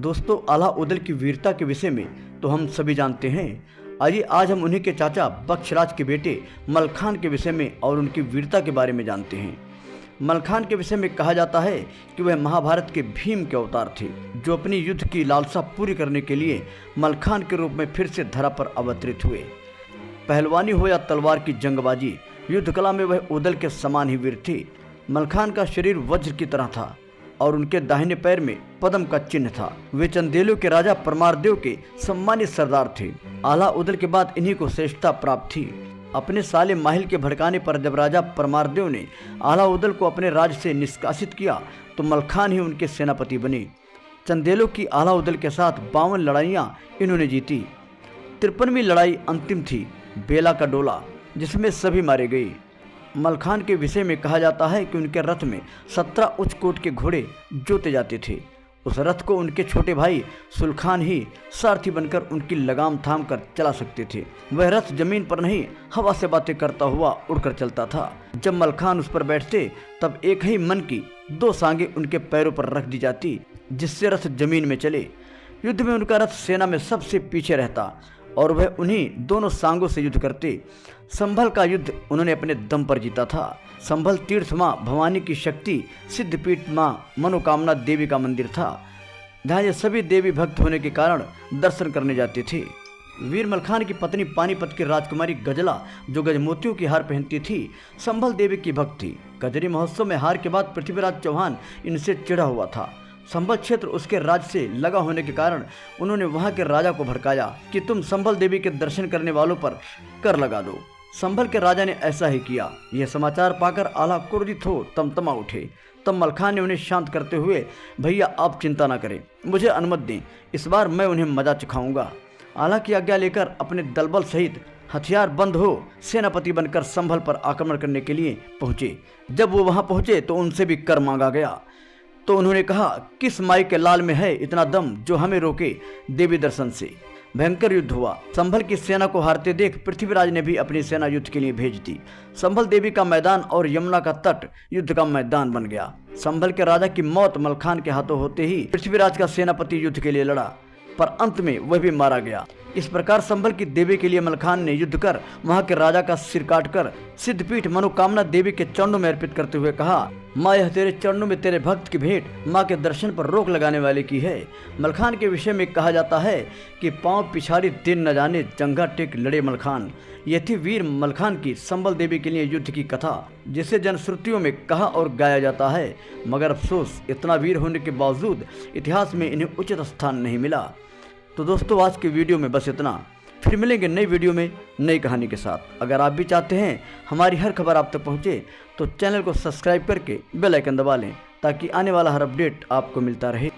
दोस्तों, आला उदल की वीरता के विषय में तो हम सभी जानते हैं। आइए आज हम उन्हीं के चाचा बख्शराज के बेटे मलखान के विषय में और उनकी वीरता के बारे में जानते हैं। मलखान के विषय में कहा जाता है कि वह महाभारत के भीम के अवतार थे, जो अपनी युद्ध की लालसा पूरी करने के लिए मलखान के रूप में फिर से धरा पर अवतरित हुए। पहलवानी हो या तलवार की जंगबाजी, युद्ध कला में वह उदल के समान ही वीर थे। मलखान का शरीर वज्र की तरह था और उनके दाहिने पैर में पद्म का चिन्ह था। वे चंदेलों के राजा परमारदेव के सम्मानित सरदार थे। आला उदल के बाद इन्हीं को श्रेष्ठता प्राप्त थी। अपने साले माहिल के भड़काने पर जब राजा परमारदेव ने आला उदल को अपने राज्य से निष्कासित किया तो मलखान ही उनके सेनापति बने। चंदेलों की आला उदल के साथ 52 लड़ाइयाँ इन्होंने जीती। 53वीं लड़ाई अंतिम थी, बेला का डोला, जिसमें सभी मारे गए। मलखान के विषय में कहा जाता है कि उनके रथ में 17 उच्च कोट के घोड़े जोते जाते थे। उस रथ को उनके छोटे भाई सुलखान ही सारथी बनकर उनकी लगाम थाम कर चला सकते थे। वह रथ जमीन पर नहीं, हवा से बातें करता हुआ उड़कर चलता था। जब मलखान उस पर बैठते तब एक ही मन की 2 सांगें उनके पैरों पर रख दी जाती, जिससे रथ जमीन में चले। युद्ध में उनका रथ सेना में सबसे पीछे रहता और वह उन्हीं दोनों सांगों से युद्ध करते। संभल का युद्ध उन्होंने अपने दम पर जीता था। संभल तीर्थ माँ भवानी की शक्ति, सिद्धपीठ माँ मनोकामना देवी का मंदिर था, जहाँ ये सभी देवी भक्त होने के कारण दर्शन करने जाते थे। वीर मलखान की पत्नी पानीपत की राजकुमारी गजला, जो गजमोतियों की हार पहनती थी, संभल देवी की भक्त थी। कजरी महोत्सव में हार के बाद पृथ्वीराज चौहान इनसे चिढ़ा हुआ था। संभल क्षेत्र उसके राज्य से लगा होने के कारण उन्होंने वहां के राजा को भड़काया कि तुम संभल देवी के दर्शन करने वालों पर कर लगा दो। संभल के राजा ने ऐसा ही किया। यह समाचार पाकर आला क्रोधित हो तमतमा उठे। तब मलखान ने उन्हें शांत करते हुए, भैया आप चिंता न करें, मुझे अनुमति दें, इस बार मैं उन्हें मजा चखाऊंगा। आला की आज्ञा लेकर अपने दलबल सहित हथियार बंद हो सेनापति बनकर संभल पर आक्रमण करने के लिए पहुंचे। जब वो वहां पहुंचे तो उनसे भी कर मांगा गया। तो उन्होंने कहा, किस माई के लाल में है इतना दम जो हमें रोके देवी दर्शन से। भयंकर युद्ध हुआ। संभल की सेना को हारते देख पृथ्वीराज ने भी अपनी सेना युद्ध के लिए भेज दी। संभल देवी का मैदान और यमुना का तट युद्ध का मैदान बन गया। संभल के राजा की मौत मलखान के हाथों होते ही पृथ्वीराज का सेनापति युद्ध के लिए लड़ा, पर अंत में वह भी मारा गया। इस प्रकार संभल की देवी के लिए मलखान ने युद्ध कर वहां के राजा का सिर काटकर सिद्धपीठ मनोकामना देवी के चरणों में अर्पित करते हुए कहा, माँ यह तेरे चरणों में तेरे भक्त की भेंट माँ के दर्शन पर रोक लगाने वाले की है। मलखान के विषय में कहा जाता है कि पांव पिछाड़ी दिन न जाने जंघा टेक लड़े मलखान। यह थी वीर मलखान की संभल देवी के लिए युद्ध की कथा, जिसे जनश्रुतियों में कहा और गाया जाता है। मगर अफसोस, इतना वीर होने के बावजूद इतिहास में इन्हें उचित स्थान नहीं मिला। तो दोस्तों, आज के वीडियो में बस इतना। फिर मिलेंगे नई वीडियो में नई कहानी के साथ। अगर आप भी चाहते हैं हमारी हर खबर आप तक पहुंचे तो चैनल को सब्सक्राइब करके बेल आइकन दबा लें, ताकि आने वाला हर अपडेट आपको मिलता रहे।